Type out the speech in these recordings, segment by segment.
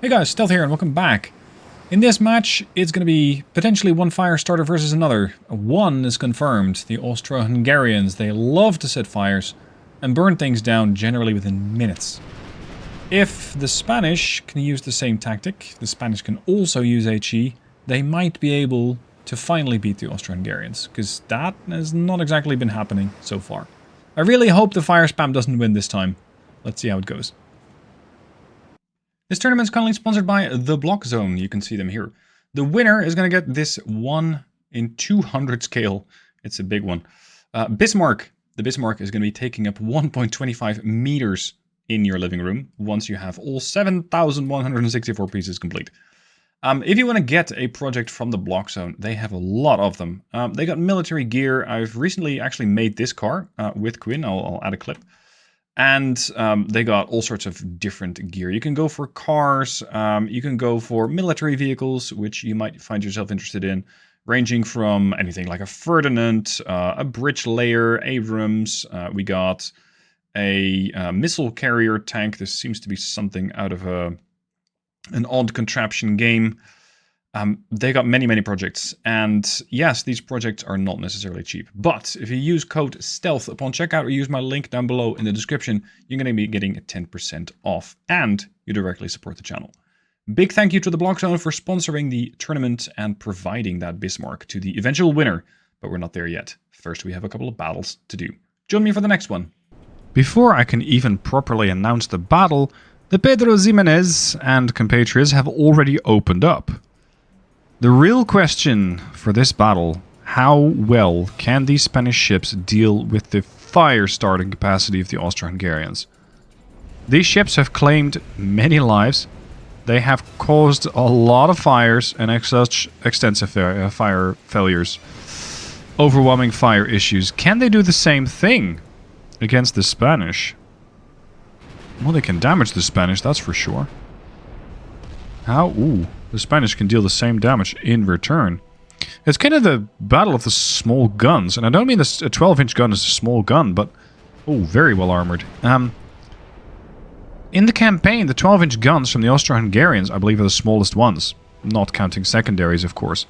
Hey guys, Stealth here and welcome back. In this match, it's going to be potentially one fire starter versus another. One is confirmed. The Austro-Hungarians, they love to set fires and burn things down generally within minutes. If the Spanish can use the same tactic, the Spanish can also use HE, they might be able to finally beat the Austro-Hungarians, because that has not exactly been happening so far. I really hope the fire spam doesn't win this time. Let's see how it goes. This tournament is currently sponsored by The Block Zone. You can see them here. The winner is going to get this 1 in 200 scale. It's a big one. Bismarck. The Bismarck is going to be taking up 1.25 meters in your living room once you have all 7,164 pieces complete. If you want to get a project from The Block Zone, they have a lot of them. They got military gear. I've recently actually made this car with Quinn. I'll add a clip. And they got all sorts of different gear. You can go for cars, you can go for military vehicles, which you might find yourself interested in, ranging from anything like a Ferdinand, a bridge layer, Abrams. We got a missile carrier tank. This seems to be something out of an odd contraption game. They got many projects, and yes, these projects are not necessarily cheap, but if you use code STEALTH upon checkout or use my link down below in the description, you're going to be getting 10% off, and you directly support the channel. Big thank you to the Block Zone for sponsoring the tournament and providing that Bismarck to the eventual winner, but we're not there yet. First, we have a couple of battles to do. Join me for the next one. Before I can even properly announce the battle, the Pedro Ximenez and compatriots have already opened up. The real question for this battle, how well can these Spanish ships deal with the fire starting capacity of the Austro-Hungarians? These ships have claimed many lives, they have caused a lot of fires and such extensive fire failures, overwhelming fire issues. Can they do the same thing against the Spanish? Well, they can damage the Spanish, that's for sure. How? Ooh. The Spanish can deal the same damage in return. It's kind of the battle of the small guns. And I don't mean a 12-inch gun is a small gun, but... Oh, very well armored. In the campaign, the 12-inch guns from the Austro-Hungarians, I believe, are the smallest ones. Not counting secondaries, of course.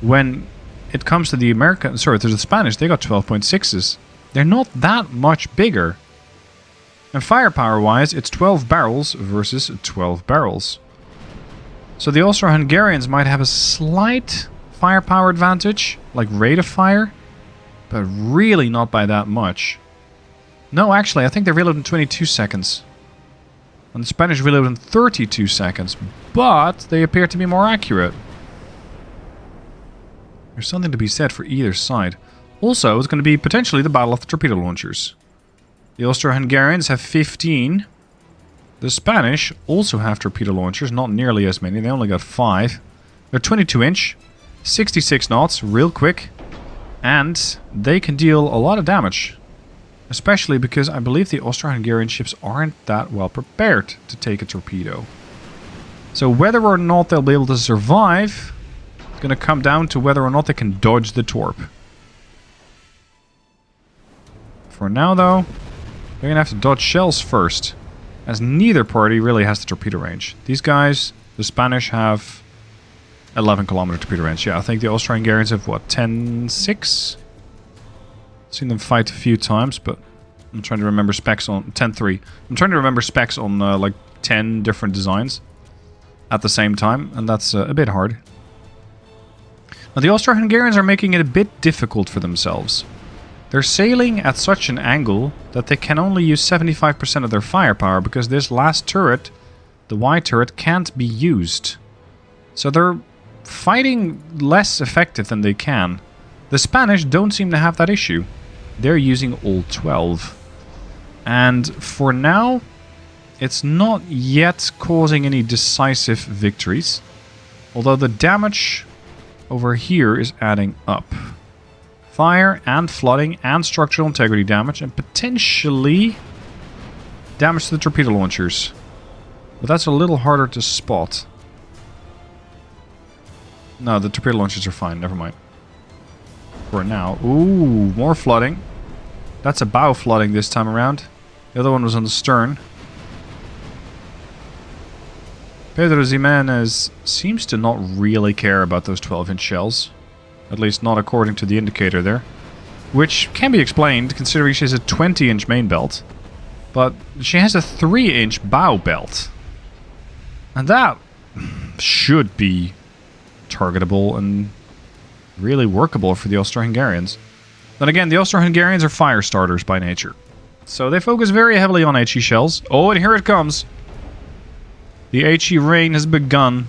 When it comes to the to the Spanish, they got 12.6s. They're not that much bigger. And firepower-wise, it's 12 barrels versus 12 barrels. So the Austro-Hungarians might have a slight firepower advantage, like rate of fire, but really not by that much. No, actually, I think they reload in 22 seconds. And the Spanish reload in 32 seconds, but they appear to be more accurate. There's something to be said for either side. Also, it's going to be potentially the battle of the torpedo launchers. The Austro-Hungarians have 15. The Spanish also have torpedo launchers, not nearly as many, they only got 5. They're 22-inch, 66 knots, real quick, and they can deal a lot of damage. Especially because I believe the Austro-Hungarian ships aren't that well prepared to take a torpedo. So whether or not they'll be able to survive, it's going to come down to whether or not they can dodge the torp. For now though, they're going to have to dodge shells first, as neither party really has the torpedo range. These guys, the Spanish, have 11 kilometer torpedo range. Yeah, I think the Austro-Hungarians have, what, 10.6? Seen them fight a few times, but I'm trying to remember specs on 10.3. I'm trying to remember specs on like 10 different designs at the same time, and that's a bit hard. Now, the Austro-Hungarians are making it a bit difficult for themselves. They're sailing at such an angle that they can only use 75% of their firepower because this last turret, the Y turret, can't be used. So they're fighting less effective than they can. The Spanish don't seem to have that issue. They're using all 12. And for now, it's not yet causing any decisive victories. Although the damage over here is adding up. Fire and flooding and structural integrity damage, and potentially damage to the torpedo launchers. But that's a little harder to spot. No, the torpedo launchers are fine, never mind. For now. Ooh, more flooding. That's a bow flooding this time around. The other one was on the stern. Pedro Ximenez seems to not really care about those 12-inch shells. At least not according to the indicator there. Which can be explained considering she has a 20-inch main belt. But she has a 3-inch bow belt. And that should be targetable and really workable for the Austro-Hungarians. Then again, the Austro-Hungarians are fire starters by nature. So they focus very heavily on HE shells. Oh, and here it comes. The HE rain has begun.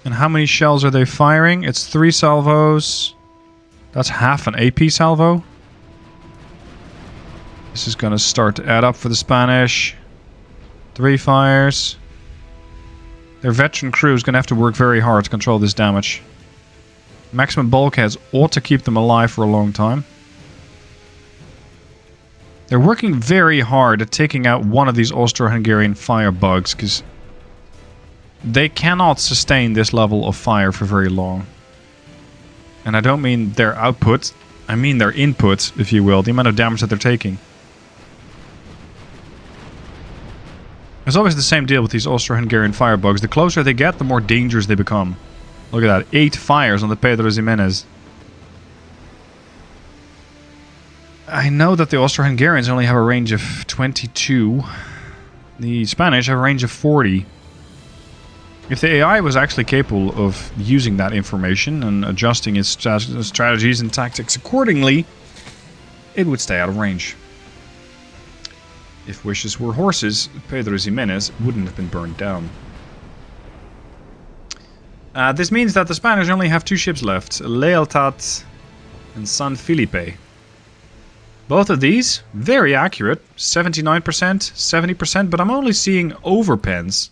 And how many shells are they firing? It's 3 salvos. That's half an AP salvo. This is going to start to add up for the Spanish. 3 fires. Their veteran crew is going to have to work very hard to control this damage. Maximum bulkheads ought to keep them alive for a long time. They're working very hard at taking out one of these Austro-Hungarian firebugs, because they cannot sustain this level of fire for very long. And I don't mean their output, I mean their input, if you will, the amount of damage that they're taking. It's always the same deal with these Austro-Hungarian firebugs. The closer they get, the more dangerous they become. Look at that, 8 fires on the Pedro Ximenez. I know that the Austro-Hungarians only have a range of 22. The Spanish have a range of 40. If the AI was actually capable of using that information and adjusting its strategies and tactics accordingly, it would stay out of range. If wishes were horses, Pedro Ximenez wouldn't have been burned down. This means that the Spanish only have 2 ships left, Lealtad and San Felipe. Both of these, very accurate, 79%, 70%, but I'm only seeing overpens.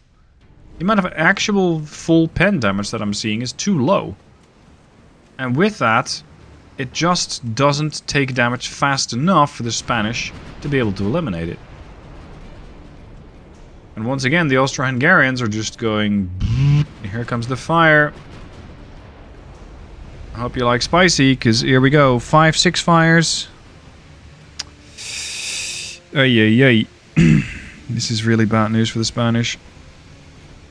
The amount of actual full pen damage that I'm seeing is too low. And with that, it just doesn't take damage fast enough for the Spanish to be able to eliminate it. And once again, the Austro-Hungarians are just going... Here comes the fire. I hope you like spicy, because here we go. 5, 6 fires. Ay. This is really bad news for the Spanish.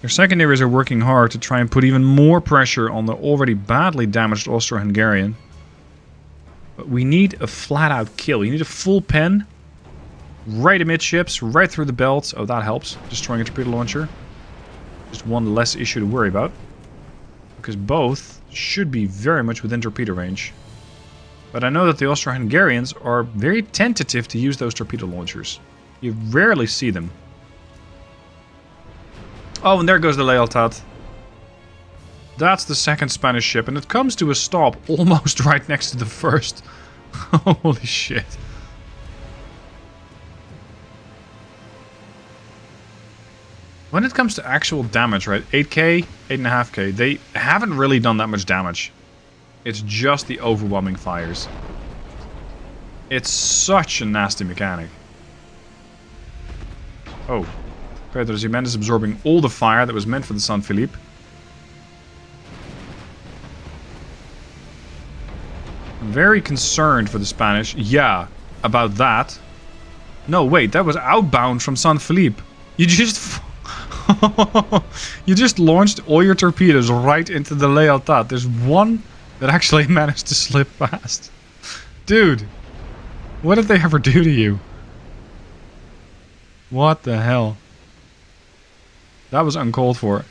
Their secondaries are working hard to try and put even more pressure on the already badly damaged Austro-Hungarian. But we need a flat-out kill. You need a full pen. Right amidships, right through the belt. Oh, that helps. Destroying a torpedo launcher. Just one less issue to worry about. Because both should be very much within torpedo range. But I know that the Austro-Hungarians are very tentative to use those torpedo launchers. You rarely see them. Oh, and there goes the Lealtad. That's the second Spanish ship, and it comes to a stop almost right next to the first. Holy shit. When it comes to actual damage, right, 8k, 8.5k, they haven't really done that much damage. It's just the overwhelming fires. It's such a nasty mechanic. Oh. Pedro Ximenez is absorbing all the fire that was meant for the San Felipe. I'm very concerned for the Spanish. Yeah, about that. No, wait, that was outbound from San Felipe. You just... you just launched all your torpedoes right into the Lealtad. There's one that actually managed to slip past. Dude, what did they ever do to you? What the hell? That was uncalled for.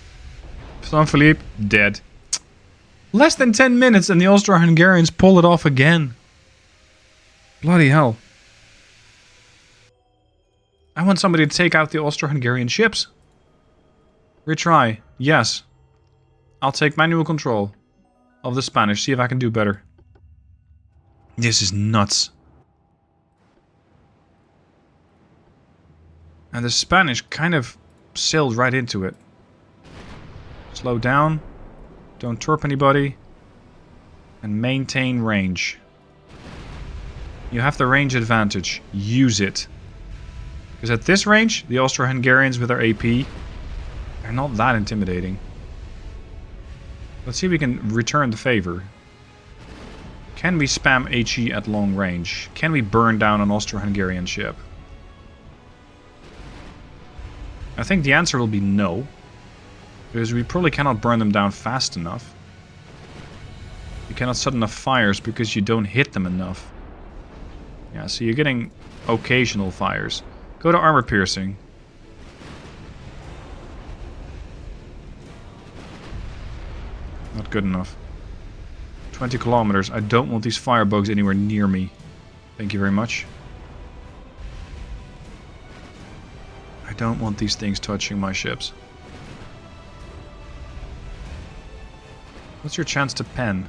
San Felipe, dead. Less than 10 minutes and the Austro-Hungarians pull it off again. Bloody hell. I want somebody to take out the Austro-Hungarian ships. Retry. Yes. I'll take manual control of the Spanish. See if I can do better. This is nuts. And the Spanish kind of sailed right into it. Slow down. Don't torp anybody. And maintain range. You have the range advantage. Use it. Because at this range, the Austro-Hungarians with their AP are not that intimidating. Let's see if we can return the favor. Can we spam HE at long range? Can we burn down an Austro-Hungarian ship? I think the answer will be no. Because we probably cannot burn them down fast enough. You cannot set enough fires because you don't hit them enough. Yeah, so you're getting occasional fires. Go to armor piercing. Not good enough. 20 kilometers. I don't want these firebugs anywhere near me. Thank you very much. I don't want these things touching my ships. What's your chance to pen?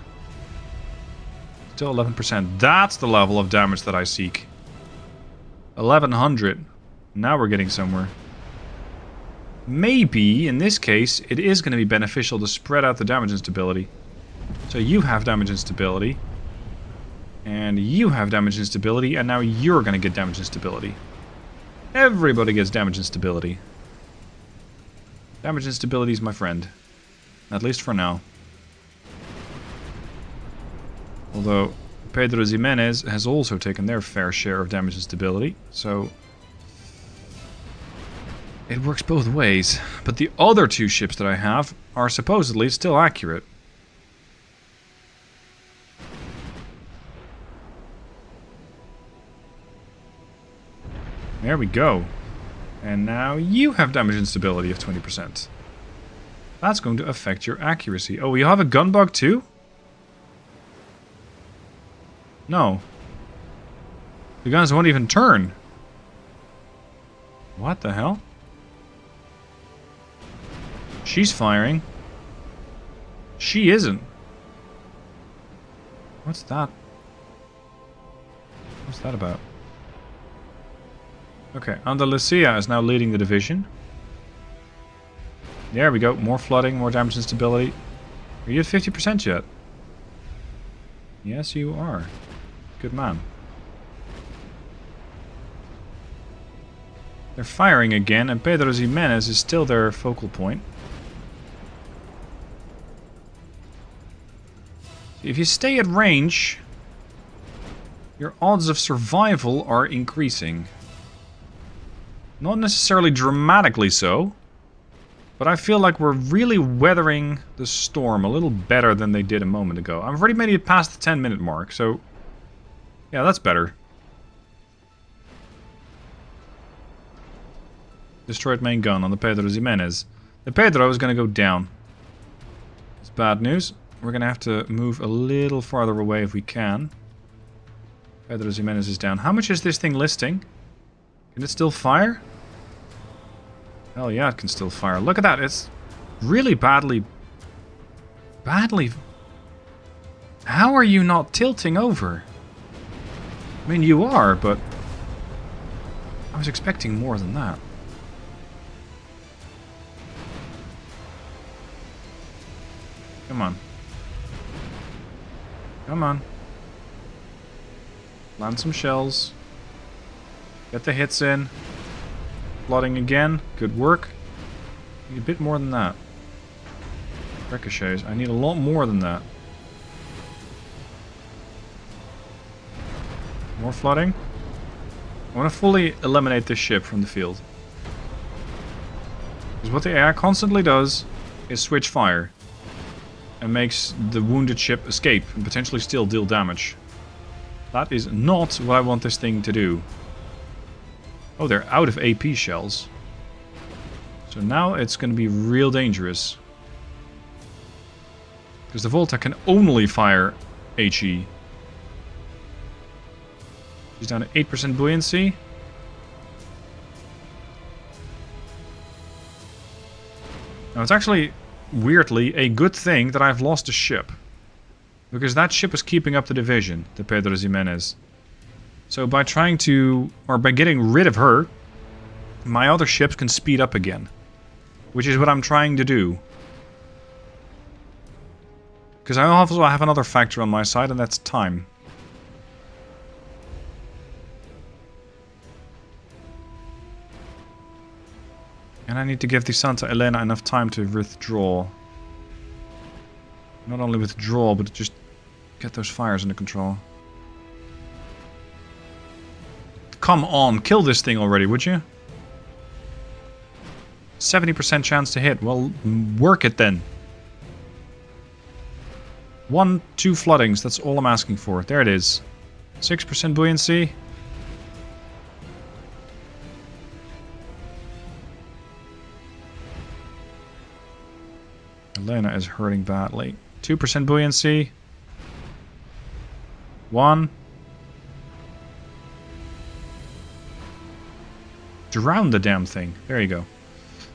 Still 11%. That's the level of damage that I seek. 1100. Now we're getting somewhere. Maybe, in this case, it is going to be beneficial to spread out the damage instability. So you have damage instability. And you have damage instability, and now you're going to get damage instability. Everybody gets damage instability. Damage instability is my friend. At least for now. Although Pedro Ximenez has also taken their fair share of damage instability, so it works both ways. But the other two ships that I have are supposedly still accurate. There we go. And now you have damage instability of 20%. That's going to affect your accuracy. Oh, you have a gun bug too? No. The guns won't even turn. What the hell? She's firing. She isn't. What's that? What's that about? Okay, Andalusia is now leading the division. There we go. More flooding, more damage instability. Are you at 50% yet? Yes, you are. Good man. They're firing again, and Pedro Ximenez is still their focal point. If you stay at range, your odds of survival are increasing. Not necessarily dramatically so, but I feel like we're really weathering the storm a little better than they did a moment ago. I've already made it past the 10-minute mark, so yeah, that's better. Destroyed main gun on the Pedro Ximenez. The Pedro is going to go down. It's bad news. We're going to have to move a little farther away if we can. Pedro Ximenez is down. How much is this thing listing? Can it still fire? Hell yeah, it can still fire. Look at that. It's really badly... How are you not tilting over? I mean, you are, but I was expecting more than that. Come on. Come on. Land some shells. Get the hits in. Flooding again. Good work. Need a bit more than that. Ricochets. I need a lot more than that. More flooding. I want to fully eliminate this ship from the field. Because what the AI constantly does is switch fire. And makes the wounded ship escape and potentially still deal damage. That is not what I want this thing to do. Oh, they're out of AP shells. So now it's going to be real dangerous. Because the Volta can only fire HE. She's down to 8% buoyancy. Now it's actually, weirdly, a good thing that I've lost a ship. Because that ship is keeping up the division, the Pedro Ximenez. So by trying to, or by getting rid of her, my other ships can speed up again. Which is what I'm trying to do. Because I also have another factor on my side, and that's time. And I need to give the Santa Elena enough time to withdraw. Not only withdraw, but just get those fires under control. Come on, kill this thing already, would you? 70% chance to hit. Well, work it then. 1, 2 floodings. That's all I'm asking for. There it is. 6% buoyancy. Elena is hurting badly. 2% buoyancy. 1. Drown the damn thing. There you go.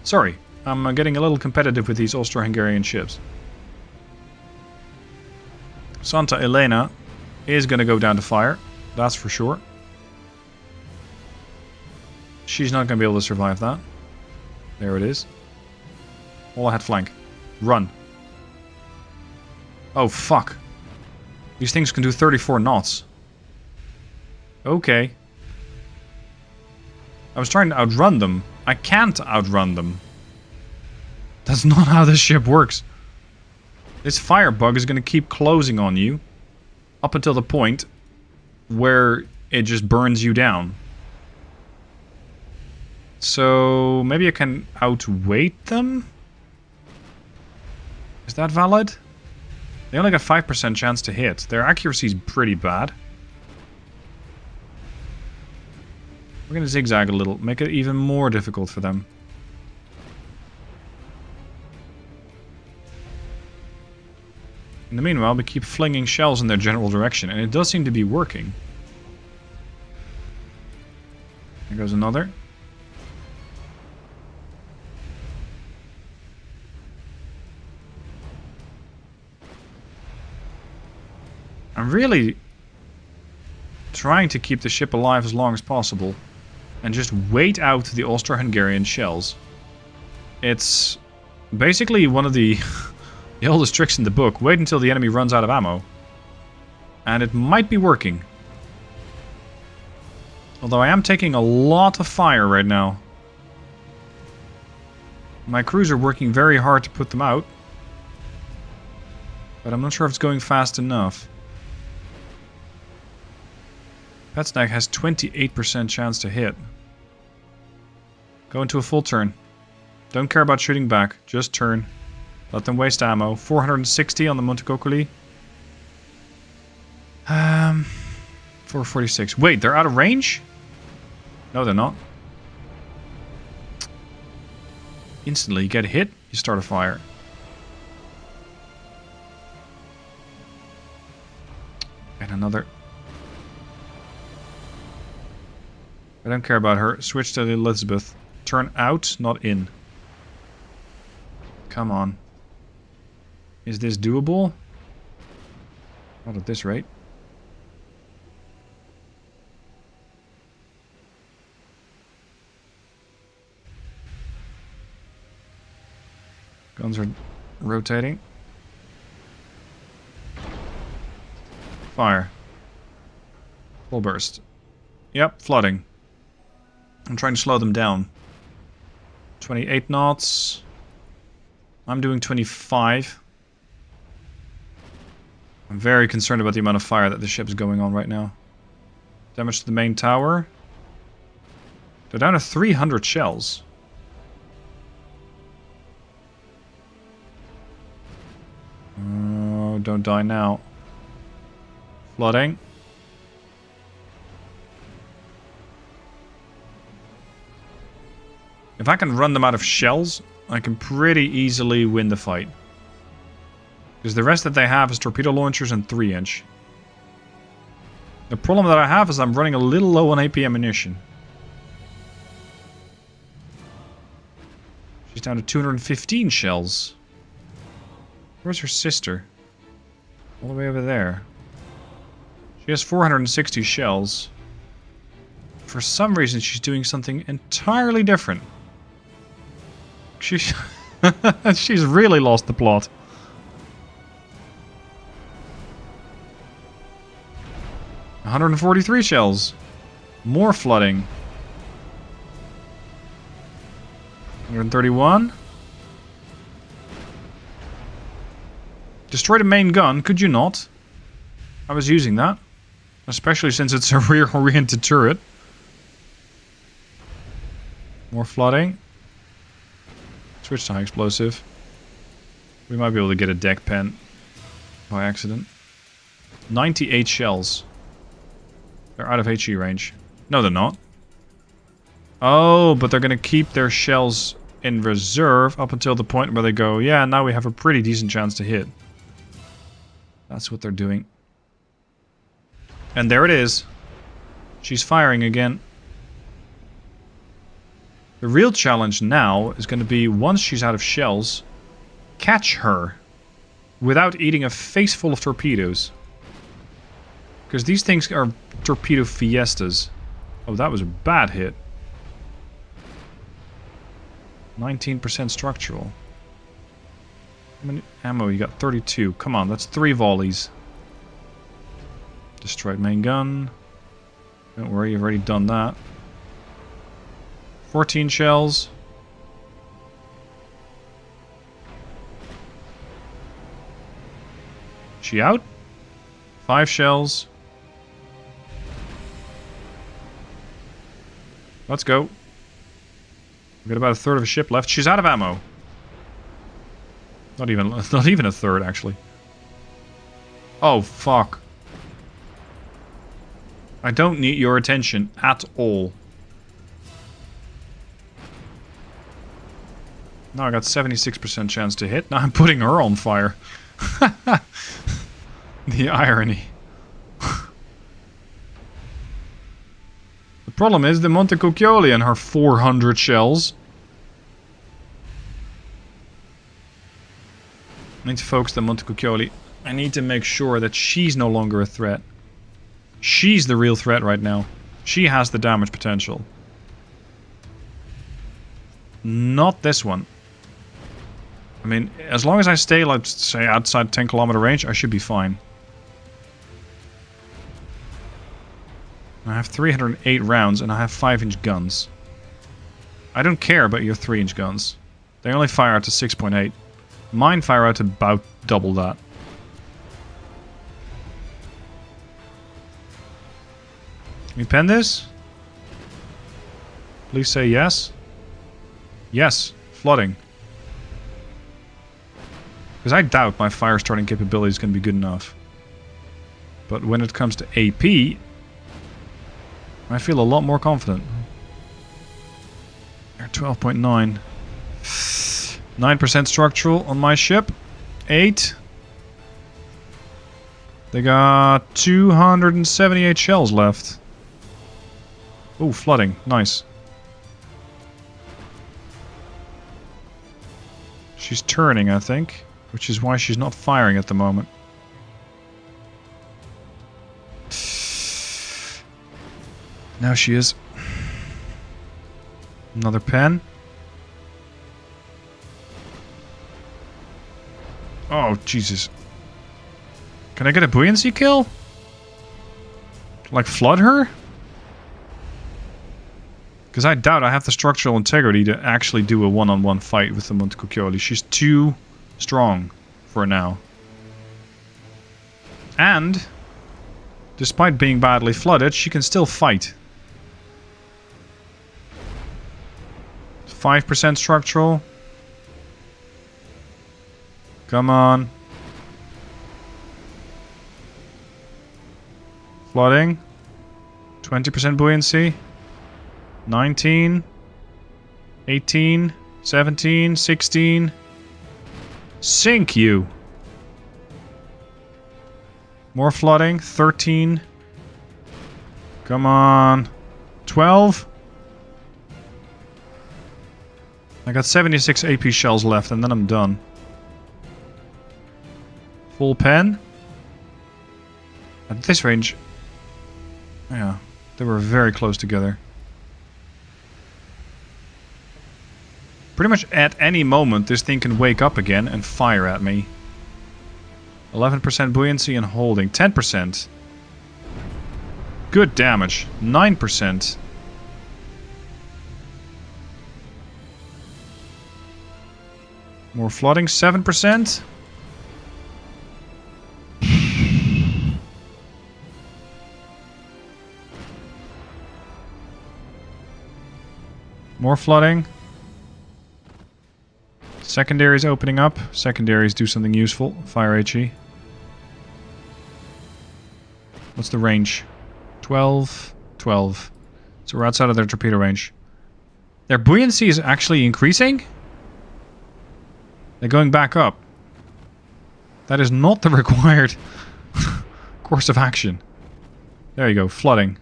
Sorry, I'm getting a little competitive with these Austro-Hungarian ships. Santa Elena is going to go down to fire. That's for sure. She's not going to be able to survive that. There it is. All ahead flank. Run. Oh, fuck. These things can do 34 knots. Okay. I was trying to outrun them. I can't outrun them. That's not how this ship works. This firebug is going to keep closing on you up until the point where it just burns you down. So maybe I can outweight them? Is that valid? They only got 5% chance to hit. Their accuracy is pretty bad. We're going to zigzag a little, make it even more difficult for them. In the meanwhile, we keep flinging shells in their general direction, and it does seem to be working. There goes another. I'm really trying to keep the ship alive as long as possible and just wait out the Austro-Hungarian shells. It's basically one of the the oldest tricks in the book. Wait until the enemy runs out of ammo. And it might be working. Although I am taking a lot of fire right now. My crews are working very hard to put them out. But I'm not sure if it's going fast enough. Petsnag has 28% chance to hit. Go into a full turn. Don't care about shooting back. Just turn. Let them waste ammo. 460 on the Montecuccoli. 446. Wait, they're out of range? No, they're not. Instantly, you get hit, you start a fire. And another. I don't care about her. Switch to the Elizabeth. Turn out, not in. Come on. Is this doable? Not at this rate. Guns are rotating. Fire. Full burst. Yep, flooding. I'm trying to slow them down. 28 knots. I'm doing 25. I'm very concerned about the amount of fire that the ship is going on right now. Damage to the main tower. They're down to 300 shells. Oh, don't die now. Flooding. If I can run them out of shells, I can pretty easily win the fight. Because the rest that they have is torpedo launchers and 3-inch. The problem that I have is I'm running a little low on AP ammunition. She's down to 215 shells. Where's her sister? All the way over there. She has 460 shells. For some reason, she's doing something entirely different. She's really lost the plot. $143 shells. More flooding. 131. Destroy the main gun, could you not? I was using that. Especially since it's a rear-oriented turret. More flooding. Switch to high explosive. We might be able to get a deck pen by accident. 98 shells. They're out of HE range. No, they're not. Oh, but they're going to keep their shells in reserve up until the point where they go, yeah, now we have a pretty decent chance to hit. That's what they're doing. And there it is. She's firing again. The real challenge now is going to be, once she's out of shells, catch her without eating a face full of torpedoes. Because these things are torpedo fiestas. Oh, that was a bad hit. 19% structural. How many ammo? You got 32. Come on, that's 3 volleys. Destroyed main gun. Don't worry, you've already done that. 14 shells. She out? 5 shells. Let's go. We've got about a third of a ship left. She's out of ammo. Not even a third, actually. Oh, fuck. I don't need your attention at all. Now I got 76% chance to hit. Now I'm putting her on fire. The irony. The problem is the Montecuccioli and her 400 shells. I need to focus the Montecuccioli. I need to make sure that she's no longer a threat. She's the real threat right now. She has the damage potential. Not this one. I mean, as long as I stay, let's say, outside 10-kilometer range, I should be fine. I have 308 rounds and I have 5-inch guns. I don't care about your 3-inch guns. They only fire out to 6.8. Mine fire out to about double that. Can we pen this? Please say yes. Yes, flooding. Because I doubt my fire starting capability is going to be good enough. But when it comes to AP, I feel a lot more confident. They're 12.9. 9% structural on my ship. 8. They got 278 shells left. Oh, flooding. Nice. She's turning, I think. Which is why she's not firing at the moment. Now she is. Another pen. Oh, Jesus. Can I get a buoyancy kill? Like flood her? Because I doubt I have the structural integrity to actually do a one-on-one fight with the Montecuccioli. She's too strong for now. And, despite being badly flooded, she can still fight. 5% structural. Come on. Flooding. 20% buoyancy. 19. 18. 17. 16. Sink you. More flooding. 13. Come on. 12. I got 76 AP shells left and then I'm done. Full pen. At this range, yeah, they were very close together. Pretty much at any moment this thing can wake up again and fire at me. 11% buoyancy and holding. 10%. Good damage. 9%. More flooding. 7%. More flooding. Secondaries opening up. Secondaries do something useful. Fire HE. What's the range? 12. 12. So we're outside of their torpedo range. Their buoyancy is actually increasing? They're going back up. That is not the required course of action. There you go, flooding.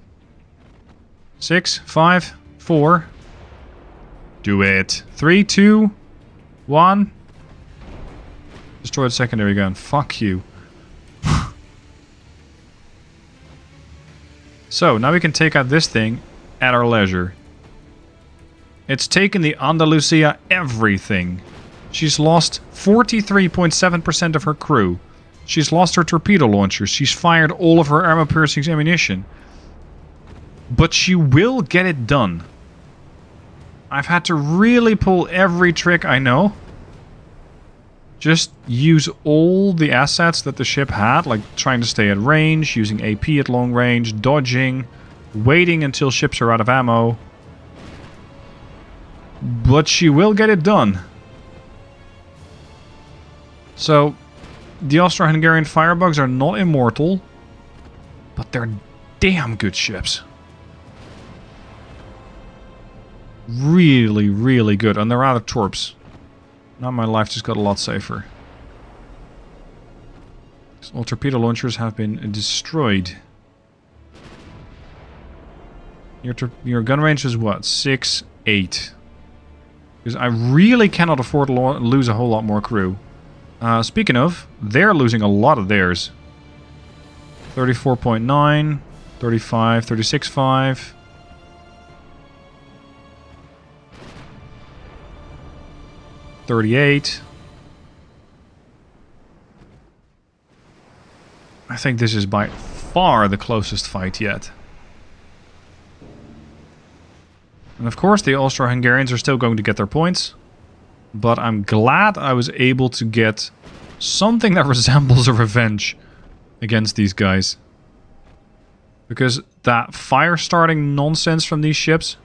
6, 5, 4. Do it. 3, 2, 1. Destroy the secondary gun. Fuck you. So, now we can take out this thing at our leisure. It's taken the Andalusia everything. She's lost 43.7% of her crew. She's lost her torpedo launchers. She's fired all of her armor-piercing ammunition. But she will get it done. I've had to really pull every trick I know. Just use all the assets that the ship had, like trying to stay at range, using AP at long range, dodging, waiting until ships are out of ammo. But she will get it done. So, the Austro-Hungarian firebugs are not immortal, but they're damn good ships. Really, really good. And they're out of torps. Now my life just got a lot safer. All torpedo launchers have been destroyed. Your gun range is what? 6, 8. Because I really cannot afford to lose a whole lot more crew. Speaking of, they're losing a lot of theirs. 34.9, 35, 36.5. $38. I think this is by far the closest fight yet. And of course the Austro-Hungarians are still going to get their points. But I'm glad I was able to get something that resembles a revenge against these guys. Because that fire starting nonsense from these ships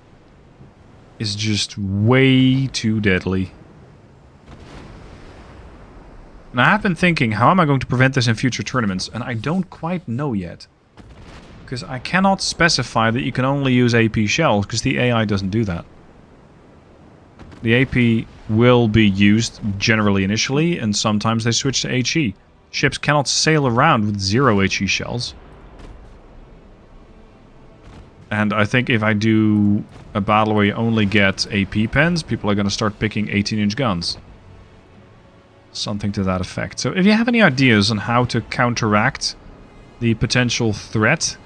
is just way too deadly. And I have been thinking, how am I going to prevent this in future tournaments? And I don't quite know yet. Because I cannot specify that you can only use AP shells, because the AI doesn't do that. The AP will be used generally initially, and sometimes they switch to HE. Ships cannot sail around with 0 HE shells. And I think if I do a battle where you only get AP pens, people are going to start picking 18-inch guns. Something to that effect. So if you have any ideas on how to counteract the potential threat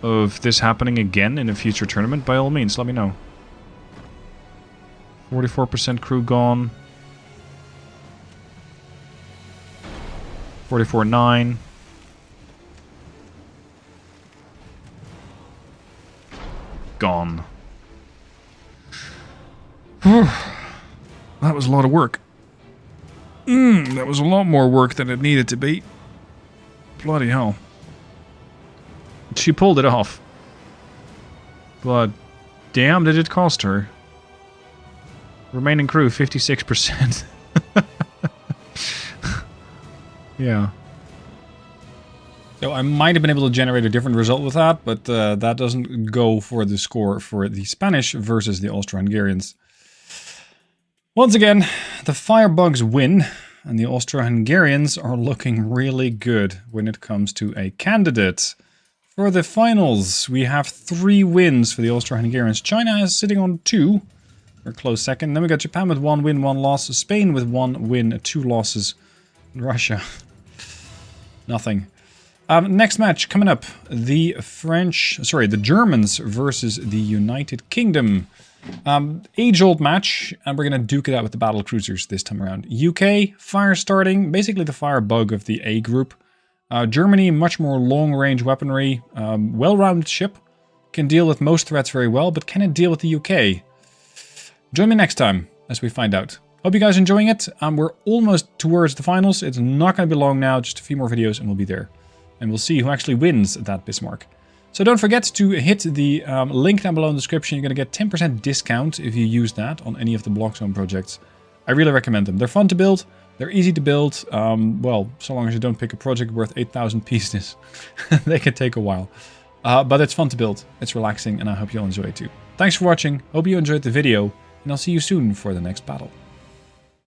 of this happening again in a future tournament, by all means, let me know. 44% crew gone. 44.9. Gone. That was a lot of work. That was a lot more work than it needed to be. Bloody hell. She pulled it off. But damn did it cost her. Remaining crew, 56%. Yeah. So I might have been able to generate a different result with that, but that doesn't go for the score for the Spanish versus the Austro-Hungarians. Once again, the firebugs win, and the Austro-Hungarians are looking really good when it comes to a candidate. For the finals, we have 3 wins for the Austro-Hungarians. China is sitting on 2. They're close second. Then we got Japan with 1 win, 1 loss. Spain with 1 win, 2 losses. And Russia, nothing. Next match coming up, the Germans versus the United Kingdom. Age-old match, and we're going to duke it out with the Battlecruisers this time around. UK, fire starting, basically the fire bug of the A group. Germany, much more long-range weaponry, well-rounded ship, can deal with most threats very well, but can it deal with the UK? Join me next time as we find out. Hope you guys are enjoying it. We're almost towards the finals. It's not going to be long now, just a few more videos and we'll be there. And we'll see who actually wins that Bismarck. So don't forget to hit the link down below in the description. You're going to get 10% discount if you use that on any of the Block Zone projects. I really recommend them. They're fun to build. They're easy to build. Well, so long as you don't pick a project worth 8,000 pieces. They can take a while. But it's fun to build. It's relaxing, and I hope you'll enjoy it too. Thanks for watching. Hope you enjoyed the video, and I'll see you soon for the next battle.